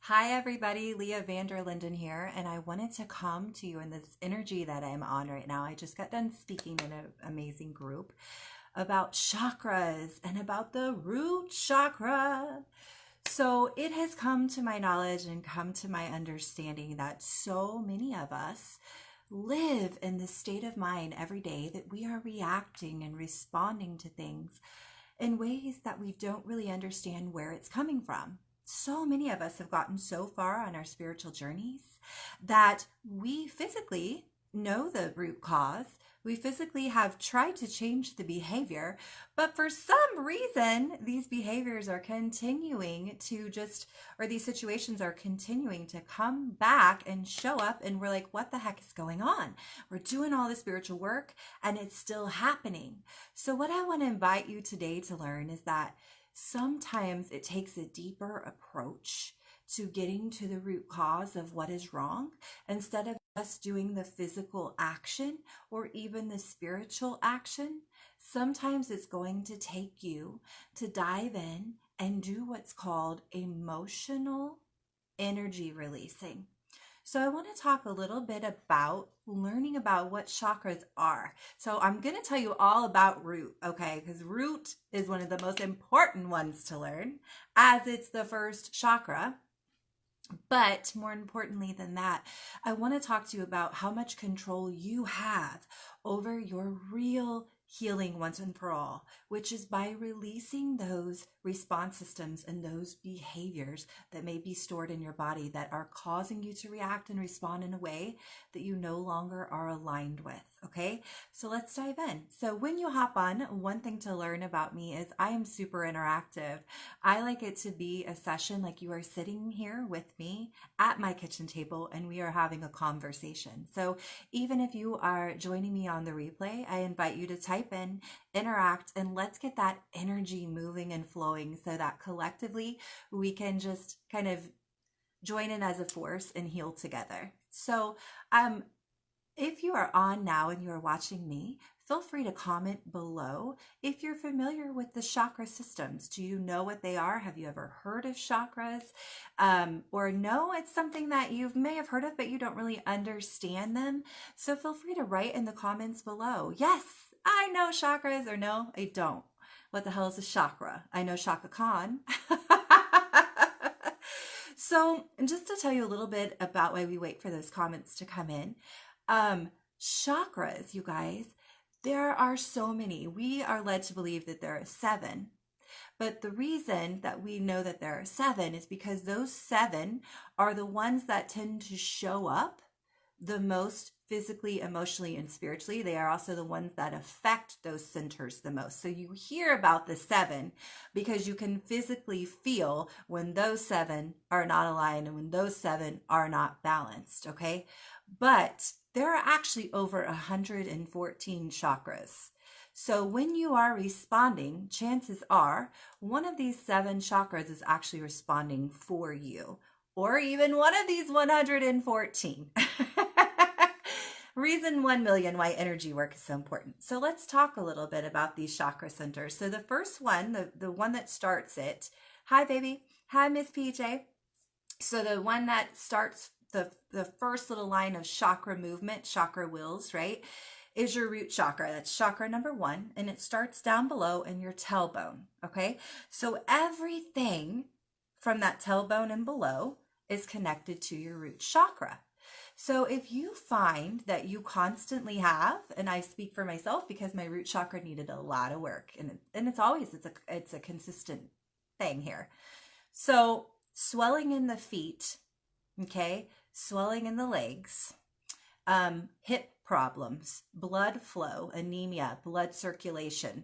Hi, everybody. Leah Vanderlinden here, and I wanted to come to you in this energy that I'm on right now. I just got done speaking in an amazing group about chakras and about the root chakra. So it has come to my knowledge and come to my understanding that so many of us live in this state of mind every day that we are reacting and responding to things in ways that we don't really understand where it's coming from. So many of us have gotten so far on our spiritual journeys that we physically know the root cause. We physically have tried to change the behavior, but for some reason, these behaviors are continuing to or these situations are continuing to come back and show up. And we're like, what the heck is going on? We're doing all the spiritual work and it's still happening. So, what I want to invite you today to learn is that sometimes it takes a deeper approach to getting to the root cause of what is wrong instead of just doing the physical action or even the spiritual action. Sometimes it's going to take you to dive in and do what's called emotional energy releasing. So I want to talk a little bit about learning about what chakras are. So I'm going to tell you all about root, okay? Because root is one of the most important ones to learn as it's the first chakra. But more importantly than that, I want to talk to you about how much control you have over your real healing once and for all, which is by releasing those response systems and those behaviors that may be stored in your body that are causing you to react and respond in a way that you no longer are aligned with. Okay, so let's dive in. So when you hop on, one thing to learn about me is I am super interactive. I like it to be a session like you are sitting here with me at my kitchen table and we are having a conversation. So even if you are joining me on the replay, I invite you to type in, interact, and let's get that energy moving and flowing so that collectively we can just kind of join in as a force and heal together. So, if you are on now and you are watching me, feel free to comment below if you're familiar with the chakra systems. Do you know what they are? Have you ever heard of chakras? Or no, it's something that you may have heard of, but you don't really understand them. So feel free to write in the comments below. Yes, I know chakras, or no, I don't. What the hell is a chakra? I know Shaka Khan. So just to tell you a little bit about why we wait for those comments to come in. Chakras, you guys, there are so many. We are led to believe that there are 7. But the reason that we know that there are 7 is because those 7 are the ones that tend to show up the most physically, emotionally, and spiritually. They are also the ones that affect those centers the most. So you hear about the 7 because you can physically feel when those 7 are not aligned and when those 7 are not balanced, okay? But there are actually over 114 chakras. So when you are responding, chances are one of these 7 chakras is actually responding for you, or even one of these 114. Reason 1 million why energy work is so important. So let's talk a little bit about these chakra centers. So the first one, the one that starts it, hi baby, hi Miss PJ. So the one that starts the first little line of chakra movement, chakra wheels, right, is your root chakra. That's chakra number 1, and it starts down below in your tailbone, okay? So everything from that tailbone and below is connected to your root chakra. So if you find that you constantly have, and I speak for myself because my root chakra needed a lot of work, and it's a consistent thing here. So swelling in the feet, okay, swelling in the legs, hip problems, blood flow, anemia, blood circulation,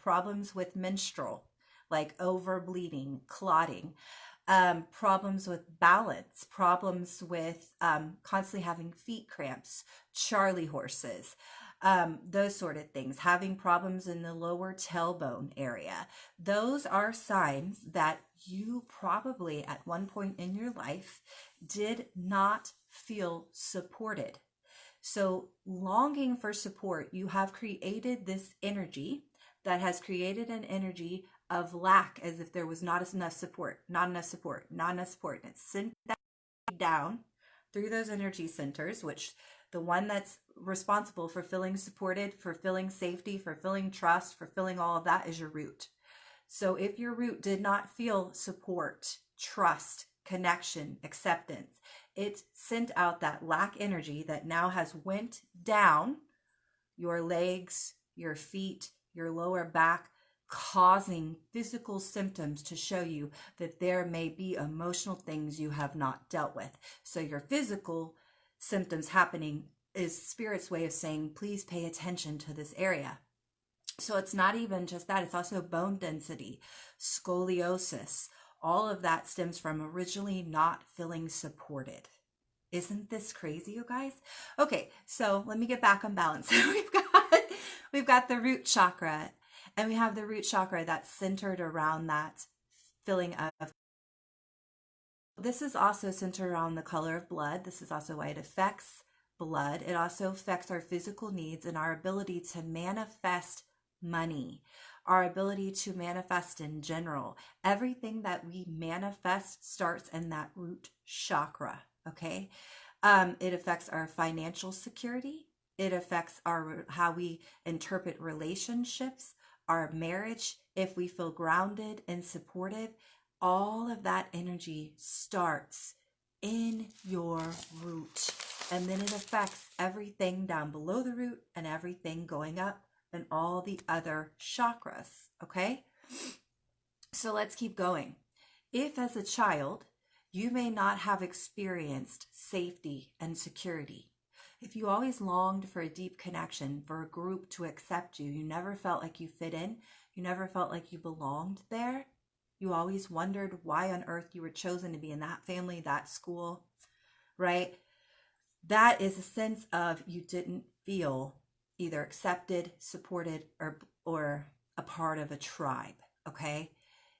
problems with menstrual, like overbleeding, clotting, problems with balance, problems with constantly having feet cramps, Charlie horses, those sort of things, having problems in the lower tailbone area. Those are signs that you probably at one point in your life did not feel supported. So longing for support, you have created this energy that has created an energy of lack, as if there was not enough support, not enough support, not enough support. And it's sent that down through those energy centers, which the one that's responsible for feeling supported, for feeling safety, for feeling trust, for feeling all of that is your root. So if your root did not feel support, trust, connection, acceptance, it sent out that lack energy that now has went down your legs, your feet, your lower back, causing physical symptoms to show you that there may be emotional things you have not dealt with. So your physical symptoms happening is spirit's way of saying, please pay attention to this area. So it's not even just that, it's also bone density, scoliosis. All of that stems from originally not feeling supported. Isn't this crazy, you guys? Okay, so let me get back on balance. we've got the root chakra, and we have the root chakra that's centered around that feeling of. This is also centered around the color of blood. This is also why it affects blood. It also affects our physical needs and our ability to manifest money, our ability to manifest in general. Everything that we manifest starts in that root chakra, okay? It affects our financial security. It affects how we interpret relationships, our marriage, if we feel grounded and supportive. All of that energy starts in your root, and then it affects everything down below the root and everything going up and all the other chakras, okay? So let's keep going. If as a child, you may not have experienced safety and security, if you always longed for a deep connection, for a group to accept you, you never felt like you fit in, you never felt like you belonged there, you always wondered why on earth you were chosen to be in that family, that school, right? That is a sense of you didn't feel either accepted, supported, or a part of a tribe, okay?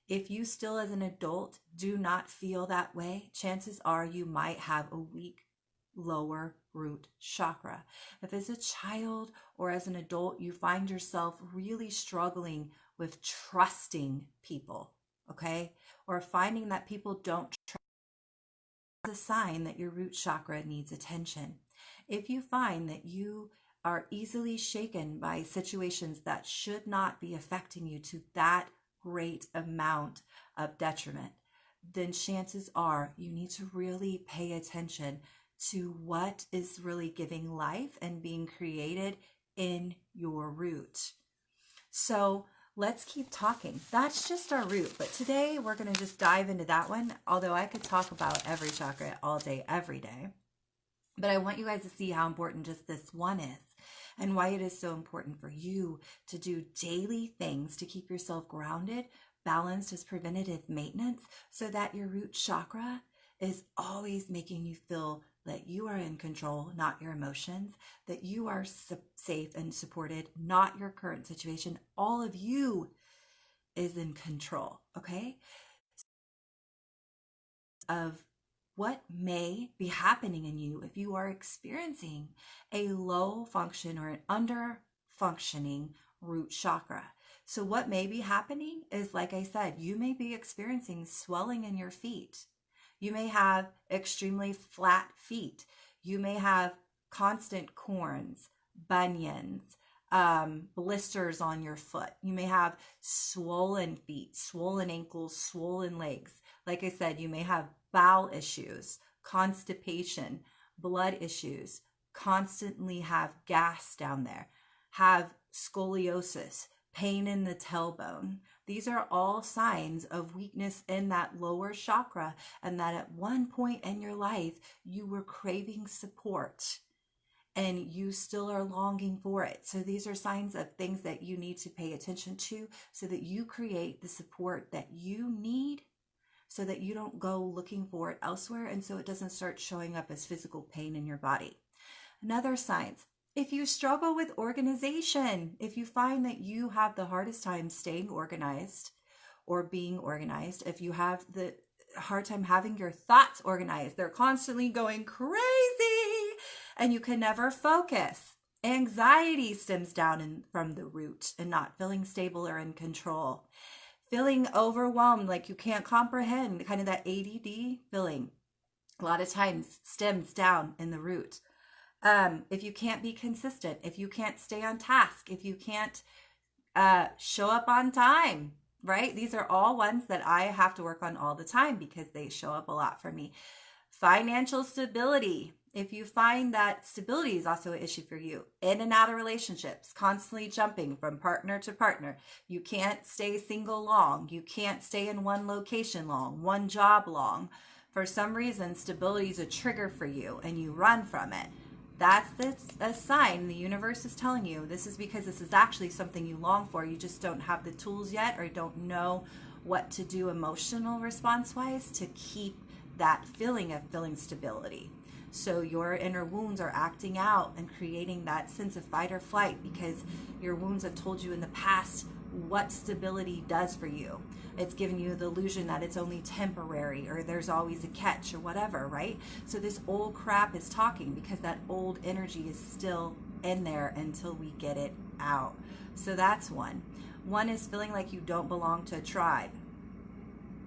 If you still as an adult do not feel that way, chances are you might have a weak lower root chakra. If as a child or as an adult you find yourself really struggling with trusting people, okay, or finding that people don't trust, it's a sign that your root chakra needs attention. If you find that you are easily shaken by situations that should not be affecting you to that great amount of detriment, then chances are you need to really pay attention to what is really giving life and being created in your root. So let's keep talking. That's just our root, but today we're going to just dive into that one, although I could talk about every chakra all day, every day. But I want you guys to see how important just this one is and why it is so important for you to do daily things to keep yourself grounded, balanced as preventative maintenance, so that your root chakra is always making you feel that you are in control, not your emotions, that you are safe and supported, not your current situation. All of you is in control, okay? Of what may be happening in you if you are experiencing a low function or an under functioning root chakra. So what may be happening is, like I said, you may be experiencing swelling in your feet. You may have extremely flat feet. You may have constant corns, bunions, blisters on your foot. You may have swollen feet, swollen ankles, swollen legs. Like I said, you may have bowel issues, constipation, blood issues, constantly have gas down there, have scoliosis, pain in the tailbone. These are all signs of weakness in that lower chakra, and that at one point in your life, you were craving support and you still are longing for it. So these are signs of things that you need to pay attention to so that you create the support that you need, so that you don't go looking for it elsewhere, and so it doesn't start showing up as physical pain in your body. Another signs, if you struggle with organization, if you find that you have the hardest time staying organized or being organized, if you have the hard time having your thoughts organized, they're constantly going crazy and you can never focus. Anxiety stems down from the root and not feeling stable or in control. feeling overwhelmed, like you can't comprehend, kind of that ADD feeling. A lot of times stems down in the root. If you can't be consistent, if you can't stay on task, if you can't show up on time, right? These are all ones that I have to work on all the time because they show up a lot for me. Financial stability. If you find that stability is also an issue for you, in and out of relationships, constantly jumping from partner to partner, you can't stay single long, you can't stay in one location long, one job long. For some reason, stability is a trigger for you and you run from it. That's a sign the universe is telling you this is because this is actually something you long for. You just don't have the tools yet or don't know what to do emotional response wise to keep that feeling of feeling stability. So your inner wounds are acting out and creating that sense of fight or flight because your wounds have told you in the past what stability does for you. It's giving you the illusion that it's only temporary or there's always a catch or whatever, right? So this old crap is talking because that old energy is still in there until we get it out. So that's one. One is feeling like you don't belong to a tribe,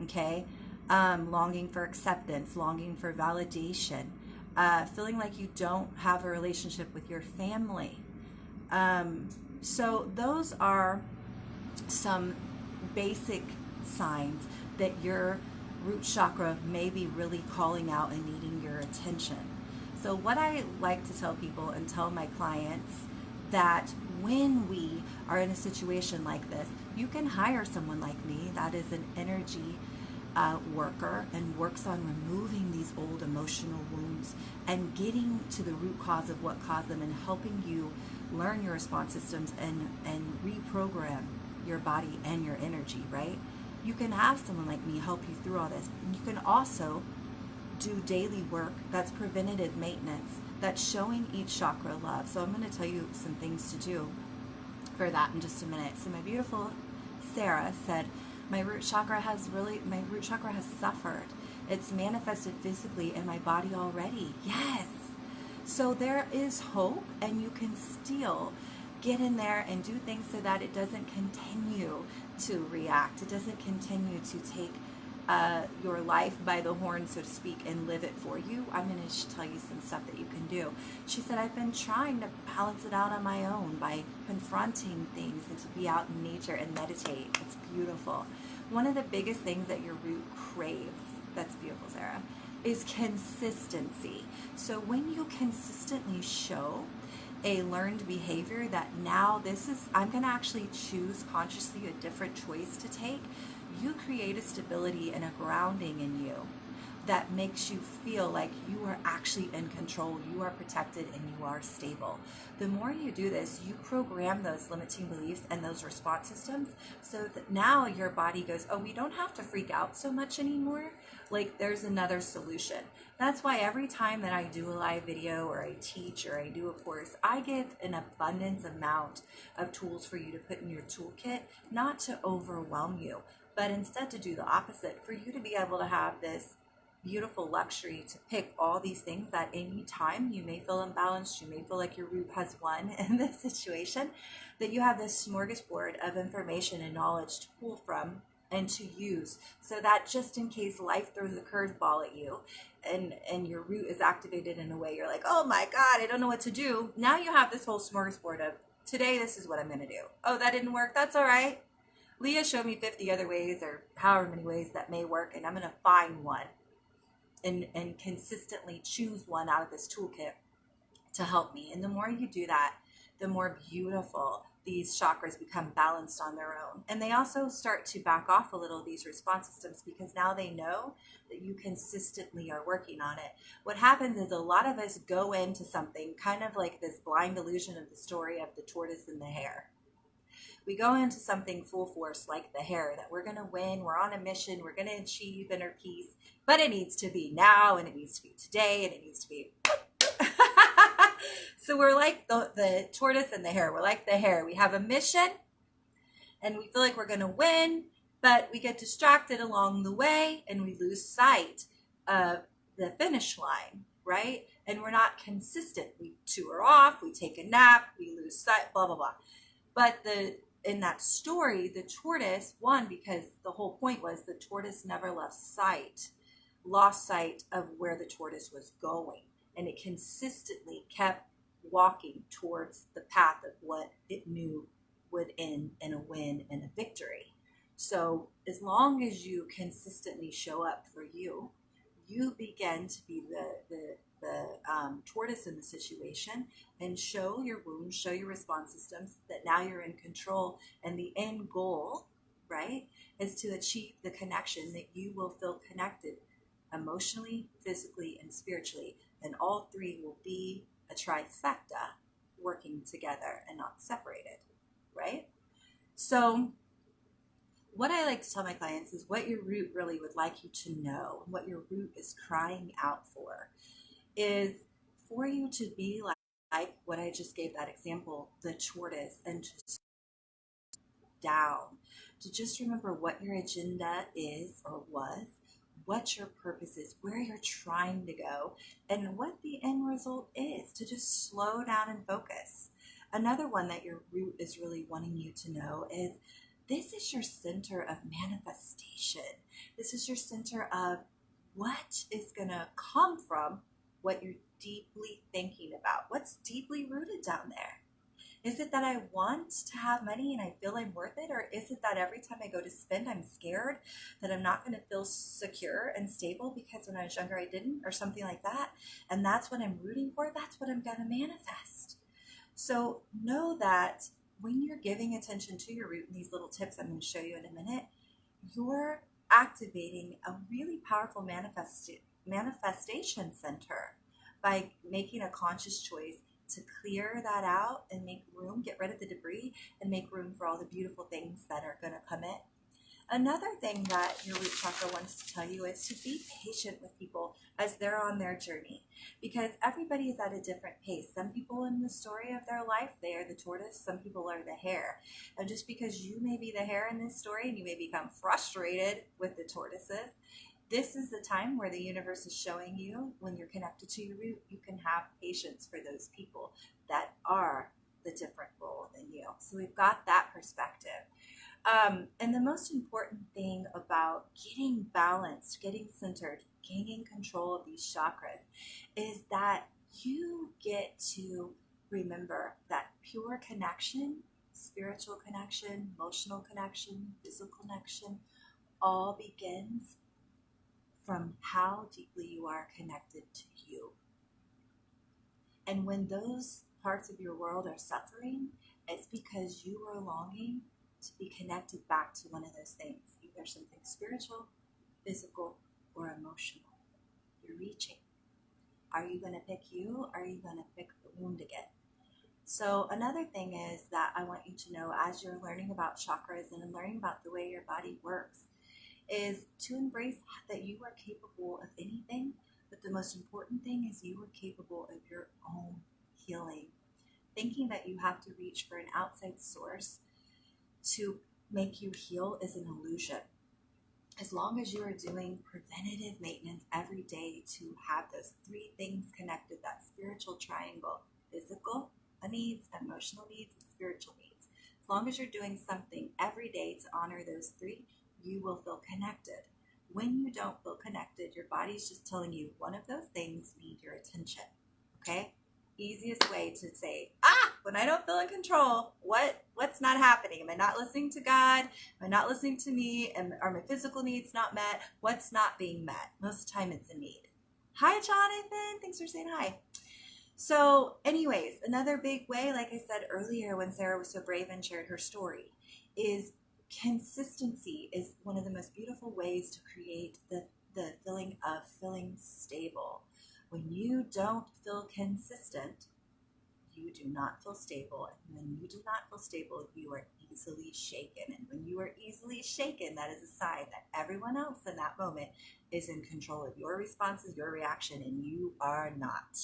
okay? Longing for acceptance, longing for validation, feeling like you don't have a relationship with your family. So those are some basic signs that your root chakra may be really calling out and needing your attention. So what I like to tell people and tell my clients that when we are in a situation like this, you can hire someone like me that is an energy worker and works on removing these old emotional wounds and getting to the root cause of what caused them and helping you learn your response systems and reprogram your body and your energy, right? You can have someone like me help you through all this. And you can also do daily work that's preventative maintenance, that's showing each chakra love. So I'm going to tell you some things to do for that in just a minute. So my beautiful Sarah said, my root chakra has suffered. It's manifested physically in my body already. Yes. So there is hope, and you can still get in there and do things so that it doesn't continue to react. It doesn't continue to take your life by the horn, so to speak, and live it for you. I'm going to tell you some stuff that you can do. She said, I've been trying to balance it out on my own by confronting things and to be out in nature and meditate. It's beautiful. One of the biggest things that your root craves, that's beautiful, Sarah, is consistency. So when you consistently show a learned behavior that now I'm going to actually choose consciously a different choice to take, you create a stability and a grounding in you that makes you feel like you are actually in control, you are protected, and you are stable. The more you do this, you program those limiting beliefs and those response systems so that now your body goes, oh, we don't have to freak out so much anymore. Like there's another solution. That's why every time that I do a live video or I teach or I do a course, I give an abundance amount of tools for you to put in your toolkit, not to overwhelm you, but instead to do the opposite, for you to be able to have this beautiful luxury to pick all these things that any time you may feel imbalanced, you may feel like your root has won in this situation, that you have this smorgasbord of information and knowledge to pull from and to use, so that just in case life throws a curveball at you and your root is activated in a way you're like, oh my God, I don't know what to do. Now you have this whole smorgasbord of, today this is what I'm going to do. Oh, that didn't work. That's all right. Leah showed me 50 other ways or however many ways that may work, and I'm going to find one and consistently choose one out of this toolkit to help me. And the more you do that, the more beautiful these chakras become balanced on their own. And they also start to back off a little, these response systems, because now they know that you consistently are working on it. What happens is a lot of us go into something kind of like this blind illusion of the story of the tortoise and the hare. We go into something full force like the hare, that we're going to win, we're on a mission, we're going to achieve inner peace, but it needs to be now, and it needs to be today, and it needs to be... So we're like the tortoise and the hare. We're like the hare. We have a mission, and we feel like we're going to win, but we get distracted along the way, and we lose sight of the finish line, right? And we're not consistent. We tour off, we take a nap, we lose sight, blah, blah, blah. But the in that story, the tortoise won because the whole point was the tortoise never lost sight of where the tortoise was going. And it consistently kept walking towards the path of what it knew would end in a win and a victory. So as long as you consistently show up for you, you begin to be the tortoise in the situation and show your wounds, show your response systems that now you're in control. And the end goal, right, is to achieve the connection that you will feel connected emotionally, physically, and spiritually. And all three will be a trifecta working together and not separated, right? So what I like to tell my clients is what your root really would like you to know, what your root is crying out for, is for you to be like what I just gave that example, the tortoise, and just down, to just remember what your agenda is or was, what your purpose is, where you're trying to go, and what the end result is, to just slow down and focus. Another one that your root is really wanting you to know is this is your center of manifestation. This is your center of what is going to come from what you're deeply thinking about. What's deeply rooted down there? Is it that I want to have money and I feel I'm worth it? Or is it that every time I go to spend, I'm scared that I'm not going to feel secure and stable because when I was younger, I didn't, or something like that? And that's what I'm rooting for. That's what I'm going to manifest. So know that when you're giving attention to your root, and these little tips I'm going to show you in a minute, you're activating a really powerful manifestation center by making a conscious choice to clear that out and make room, get rid of the debris, and make room for all the beautiful things that are going to come in. Another thing that your root chakra wants to tell you is to be patient with people as they're on their journey, because everybody is at a different pace. Some people in the story of their life, they are the tortoise. Some people are the hare. And just because you may be the hare in this story and you may become frustrated with the tortoises, this is the time where the universe is showing you, when you're connected to your root, you can have patience for those people that are the different role than you. So we've got that perspective. And the most important thing about getting balanced, getting centered, gaining control of these chakras is that you get to remember that pure connection, spiritual connection, emotional connection, physical connection, all begins from how deeply you are connected to you. And when those parts of your world are suffering, it's because you are longing to be connected back to one of those things, either something spiritual, physical, or emotional. You're reaching. Are you going to pick you? Or are you going to pick the wound again? So another thing is that I want you to know, as you're learning about chakras and learning about the way your body works, is to embrace that you are capable of anything, but the most important thing is you are capable of your own healing. Thinking that you have to reach for an outside source to make you heal is an illusion. As long as you are doing preventative maintenance every day to have those three things connected, that spiritual triangle, physical needs, emotional needs, and spiritual needs. As long as you're doing something every day to honor those three, you will feel connected. When you don't feel connected, your body's just telling you one of those things need your attention. Okay? Easiest way to say, when I don't feel in control, what's not happening? Am I not listening to God? Am I not listening to me? Are my physical needs not met? What's not being met? Most of the time it's a need. Hi, Jonathan. Thanks for saying hi. So anyways, another big way, like I said earlier when Sarah was so brave and shared her story, is consistency is one of the most beautiful ways to create the feeling of feeling stable. When you don't feel consistent, you do not feel stable. And when you do not feel stable, you are easily shaken. And when you are easily shaken, that is a sign that everyone else in that moment is in control of your responses, your reaction, and you are not.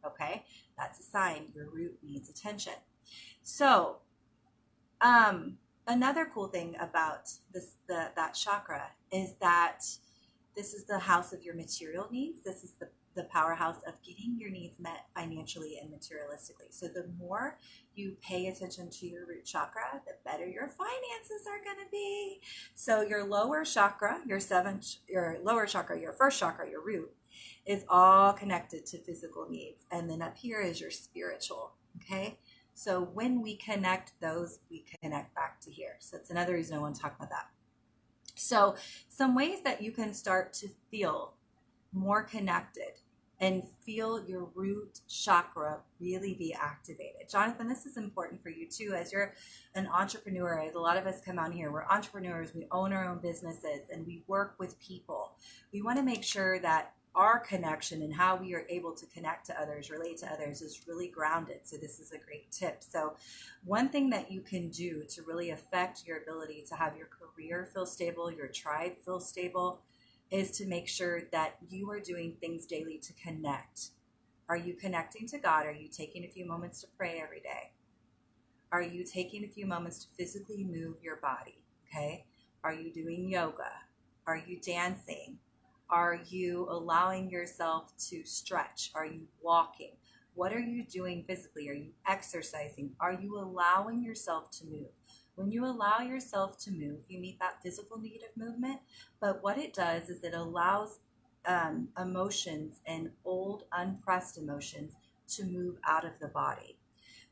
Okay? That's a sign your root needs attention. So, another cool thing about that chakra is that This is the house of your material needs. This is the powerhouse of getting your needs met financially and materialistically. So the more you pay attention to your root chakra, the better your finances are going to be. So your lower chakra, your lower chakra, your first chakra, your root, is all connected to physical needs. And then up here is your spiritual. Okay. So when we connect those, we connect back to here. So that's another reason I want to talk about that. So some ways that you can start to feel more connected and feel your root chakra really be activated. Jonathan, this is important for you too, as you're an entrepreneur. As a lot of us come on here, we're entrepreneurs, we own our own businesses, and we work with people. We want to make sure that our connection and how we are able to connect to others, relate to others, is really grounded. So this is a great tip. So one thing that you can do to really affect your ability to have your career feel stable, your tribe feel stable, is to make sure that you are doing things daily to connect. Are you connecting to God? Are you taking a few moments to pray every day? Are you taking a few moments to physically move your body? Okay. Are you doing yoga? Are you dancing? Are you allowing yourself to stretch? Are you walking? What are you doing physically? Are you exercising? Are you allowing yourself to move? When you allow yourself to move, you meet that physical need of movement. But what it does is it allows emotions and old, unpressed emotions to move out of the body.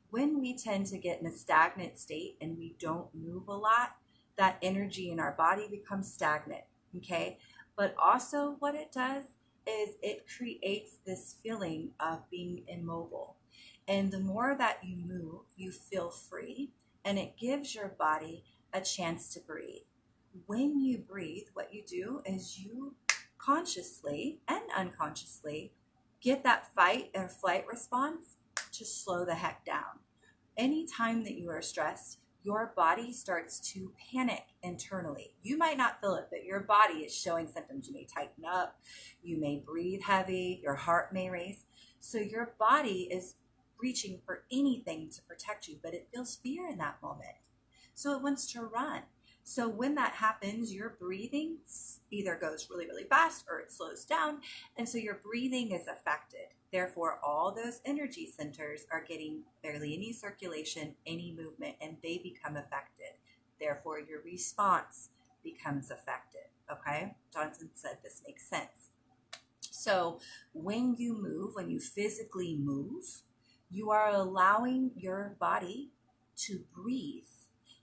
When we tend to get in a stagnant state and we don't move a lot, that energy in our body becomes stagnant. Okay. But also what it does is it creates this feeling of being immobile. And the more that you move, you feel free, and it gives your body a chance to breathe. When you breathe, what you do is you consciously and unconsciously get that fight or flight response to slow the heck down. Anytime that you are stressed, your body starts to panic internally. You might not feel it, but your body is showing symptoms. You may tighten up, you may breathe heavy, your heart may race. So your body is reaching for anything to protect you, but it feels fear in that moment. So it wants to run. So when that happens, your breathing either goes really, really fast or it slows down. And so your breathing is affected. Therefore, all those energy centers are getting barely any circulation, any movement, and they become affected. Therefore, your response becomes affected. Okay? Johnson said this makes sense. So when you move, when you physically move, you are allowing your body to breathe.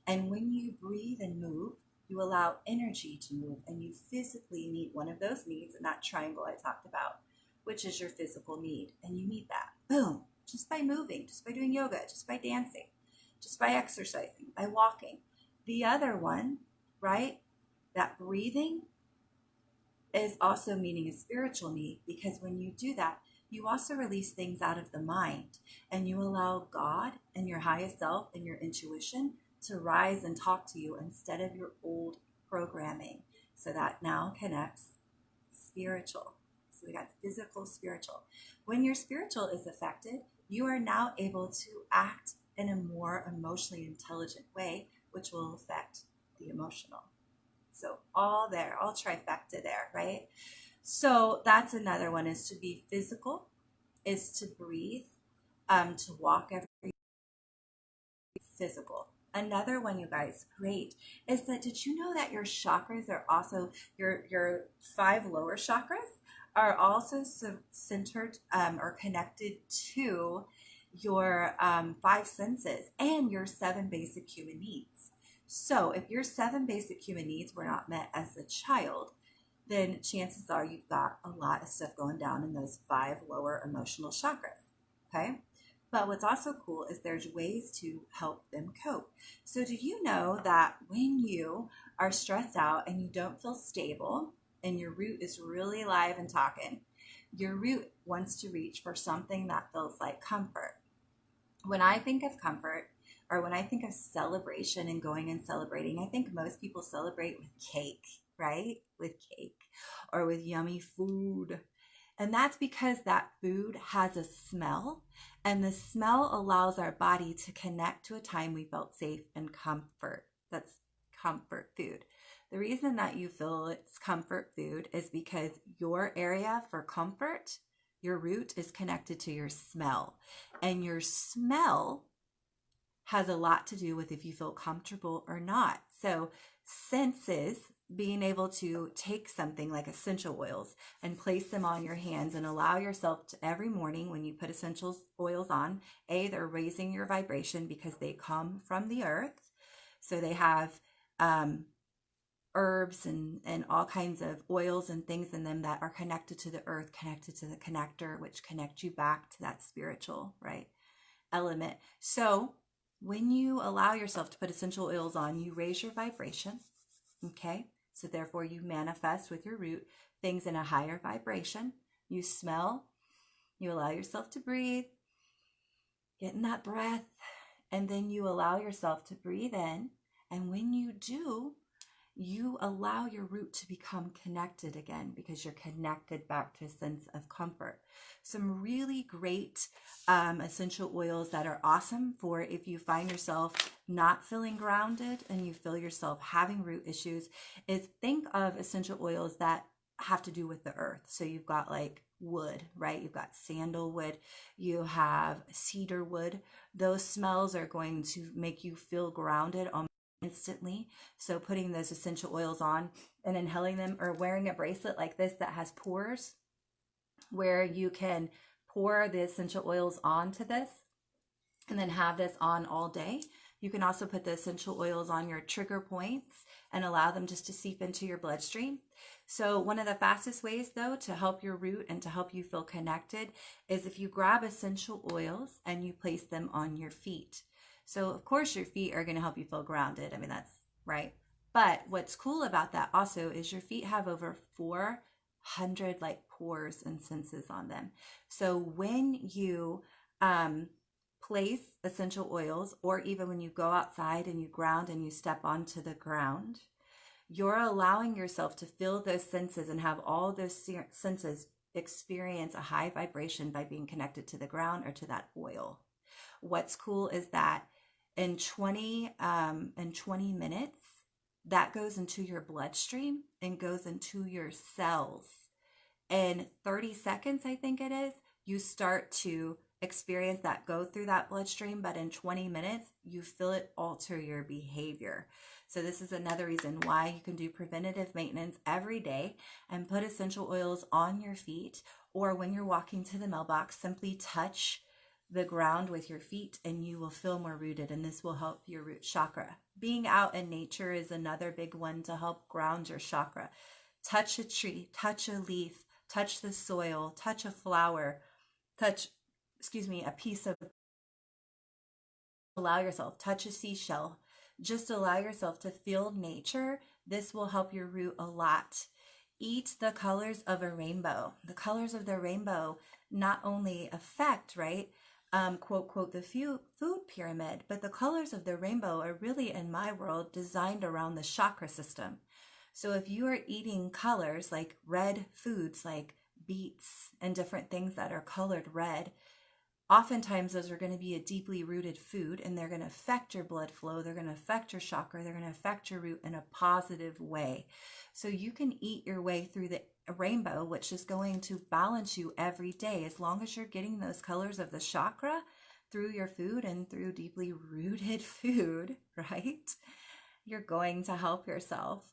And when you breathe and move, you allow energy to move, and you physically meet one of those needs in that triangle I talked about, which is your physical need. And you meet that, boom, just by moving, just by doing yoga, just by dancing, just by exercising, by walking. The other one, right, that breathing is also meeting a spiritual need, because when you do that, you also release things out of the mind, and you allow God and your highest self and your intuition to rise and talk to you instead of your old programming. So that now connects spiritual. So we got physical, spiritual. When your spiritual is affected, you are now able to act in a more emotionally intelligent way, which will affect the emotional. So all there, all trifecta there, right? So that's another one, is to be physical, is to breathe, to walk every physical. Another one, you guys, great, is that, did you know that your chakras are also, your 5 lower chakras are also centered or connected to your 5 senses and your 7 basic human needs. So if your 7 basic human needs were not met as a child, then chances are you've got a lot of stuff going down in those 5 lower emotional chakras, okay? But what's also cool is there's ways to help them cope. So do you know that when you are stressed out and you don't feel stable and your root is really live and talking, your root wants to reach for something that feels like comfort. When I think of comfort, or when I think of celebration and going and celebrating, I think most people celebrate with cake, right? With cake or with yummy food. And that's because that food has a smell, and the smell allows our body to connect to a time we felt safe and comfort. That's comfort food. The reason that you feel it's comfort food is because your area for comfort, your root, is connected to your smell. And your smell has a lot to do with if you feel comfortable or not. So senses, being able to take something like essential oils and place them on your hands and allow yourself to, every morning when you put essential oils on, they're raising your vibration because they come from the earth. So they have herbs and all kinds of oils and things in them that are connected to the earth, connected to the connector, which connect you back to that spiritual, right, element. So when you allow yourself to put essential oils on, you raise your vibration. Okay. So therefore you manifest with your root things in a higher vibration. You smell, you allow yourself to breathe, get in that breath, and then you allow yourself to breathe in. And when you do, you allow your root to become connected again because you're connected back to a sense of comfort. Some really great essential oils that are awesome for if you find yourself not feeling grounded and you feel yourself having root issues is think of essential oils that have to do with the earth. So you've got like wood, right? You've got sandalwood, you have cedar wood. Those smells are going to make you feel grounded instantly. So putting those essential oils on and inhaling them, or wearing a bracelet like this that has pores where you can pour the essential oils onto this and then have this on all day. You can also put the essential oils on your trigger points and allow them just to seep into your bloodstream. So one of the fastest ways though to help your root and to help you feel connected is if you grab essential oils and you place them on your feet. So of course your feet are going to help you feel grounded. I mean, that's right. But what's cool about that also is your feet have over 400 like pores and senses on them. So when you place essential oils, or even when you go outside and you ground and you step onto the ground, you're allowing yourself to feel those senses and have all those senses experience a high vibration by being connected to the ground or to that oil. What's cool is that in 20 minutes, that goes into your bloodstream and goes into your cells. In 30 seconds, I think it is, you start to experience that go through that bloodstream, but in 20 minutes, you feel it alter your behavior. So this is another reason why you can do preventative maintenance every day and put essential oils on your feet, or when you're walking to the mailbox, simply touch the ground with your feet and you will feel more rooted, and this will help your root chakra. Being out in nature is another big one to help ground your chakra. Touch a tree, touch a leaf, touch the soil, touch a flower, touch, a piece of, allow yourself, touch a seashell. Just allow yourself to feel nature. This will help your root a lot. Eat the colors of a rainbow. The colors of the rainbow not only affect, right, quote, the food pyramid, but the colors of the rainbow are really, in my world, designed around the chakra system. So if you are eating colors like red foods, like beets and different things that are colored red, oftentimes those are going to be a deeply rooted food, and they're going to affect your blood flow. They're going to affect your chakra. They're going to affect your root in a positive way. So you can eat your way through the rainbow, which is going to balance you every day. As long as you're getting those colors of the chakra through your food and through deeply rooted food, right? You're going to help yourself.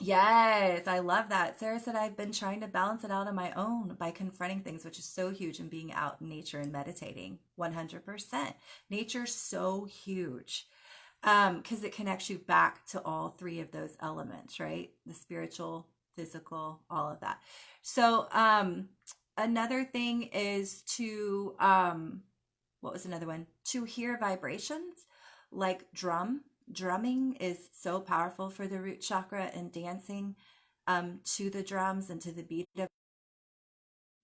Yes, I love that. Sarah said, I've been trying to balance it out on my own by confronting things, which is so huge, and being out in nature and meditating. 100%. Nature's so huge because it connects you back to all three of those elements, right? The spiritual, physical, all of that. So another thing is to, what was another one? To hear vibrations like drumming is so powerful for the root chakra, and dancing to the drums and to the beat of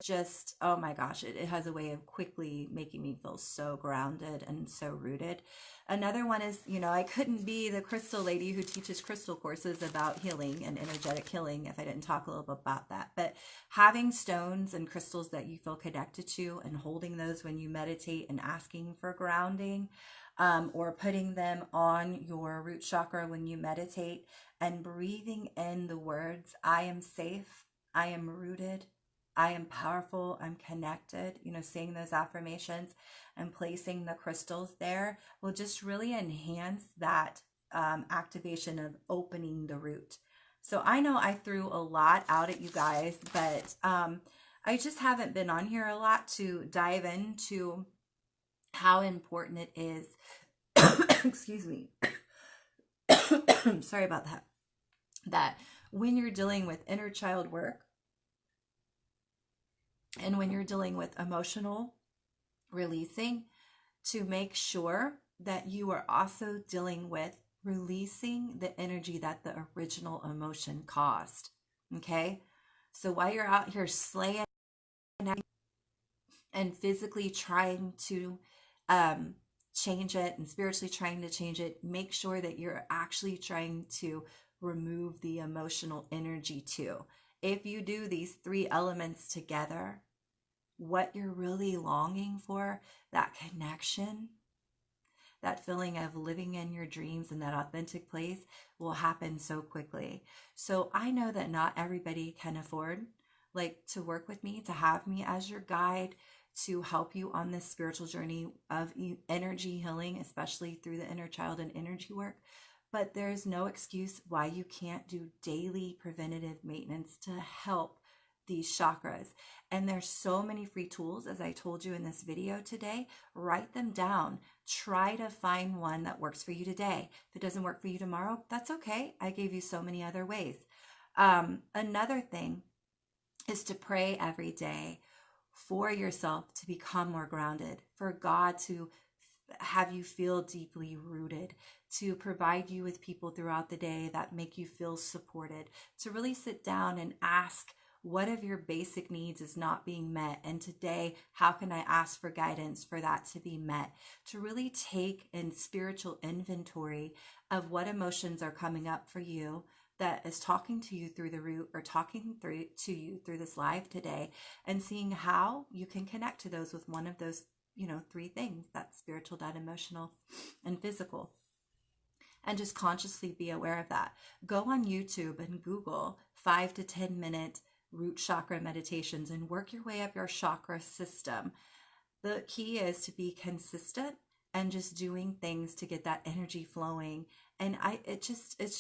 just, oh my gosh, it has a way of quickly making me feel so grounded and so rooted. Another one is, I couldn't be the crystal lady who teaches crystal courses about healing and energetic healing if I didn't talk a little bit about that. But having stones and crystals that you feel connected to and holding those when you meditate and asking for grounding, or putting them on your root chakra when you meditate and breathing in the words, I am safe, I am rooted, I am powerful, I'm connected, saying those affirmations and placing the crystals there will just really enhance that activation of opening the root. So I know I threw a lot out at you guys, but I just haven't been on here a lot to dive into how important it is. Excuse me. Sorry about that. That when you're dealing with inner child work and when you're dealing with emotional releasing, to make sure that you are also dealing with releasing the energy that the original emotion caused. Okay? So while you're out here slaying and physically trying to change it and spiritually trying to change it, make sure that you're actually trying to remove the emotional energy too. If you do these three elements together, what you're really longing for, that connection, that feeling of living in your dreams in that authentic place, will happen so quickly. So I know that not everybody can afford to work with me, to have me as your guide, to help you on this spiritual journey of energy healing, especially through the inner child and energy work. But there's no excuse why you can't do daily preventative maintenance to help these chakras. And there's so many free tools, as I told you in this video today. Write them down. Try to find one that works for you today. If it doesn't work for you tomorrow, that's okay. I gave you so many other ways. Another thing is to pray every day for yourself to become more grounded, for God to have you feel deeply rooted, to provide you with people throughout the day that make you feel supported, to really sit down and ask, what of your basic needs is not being met? And today, how can I ask for guidance for that to be met? To really take in spiritual inventory of what emotions are coming up for you that is talking to you through the root, or talking to you through this live today, and seeing how you can connect to those with one of those, three things: that's spiritual, that emotional, and physical. And just consciously be aware of that. Go on YouTube and Google 5 to 10 minute root chakra meditations and work your way up your chakra system. The key is to be consistent and just doing things to get that energy flowing. And it's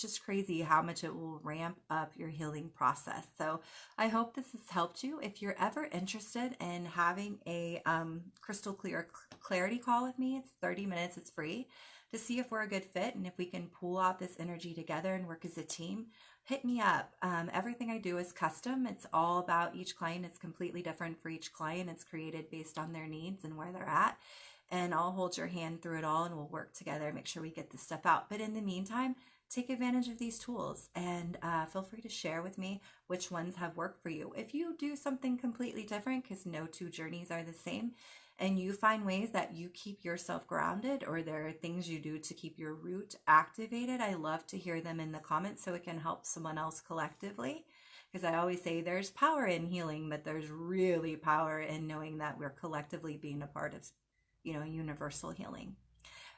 just crazy how much it will ramp up your healing process. So I hope this has helped you. If you're ever interested in having a crystal clear clarity call with me, it's 30 minutes, it's free, to see if we're a good fit and if we can pull out this energy together and work as a team. Hit me up. Everything I do is custom. It's all about each client. It's completely different for each client. It's created based on their needs and where they're at. And I'll hold your hand through it all, and we'll work together, make sure we get this stuff out. But in the meantime, take advantage of these tools, and feel free to share with me which ones have worked for you. If you do something completely different, because no two journeys are the same, and you find ways that you keep yourself grounded, or there are things you do to keep your root activated, I love to hear them in the comments so it can help someone else collectively. Because I always say there's power in healing, but there's really power in knowing that we're collectively being a part of, universal healing.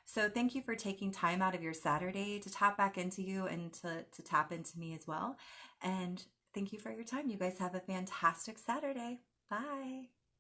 So thank you for taking time out of your Saturday to tap back into you and to tap into me as well. And thank you for your time. You guys have a fantastic Saturday. Bye.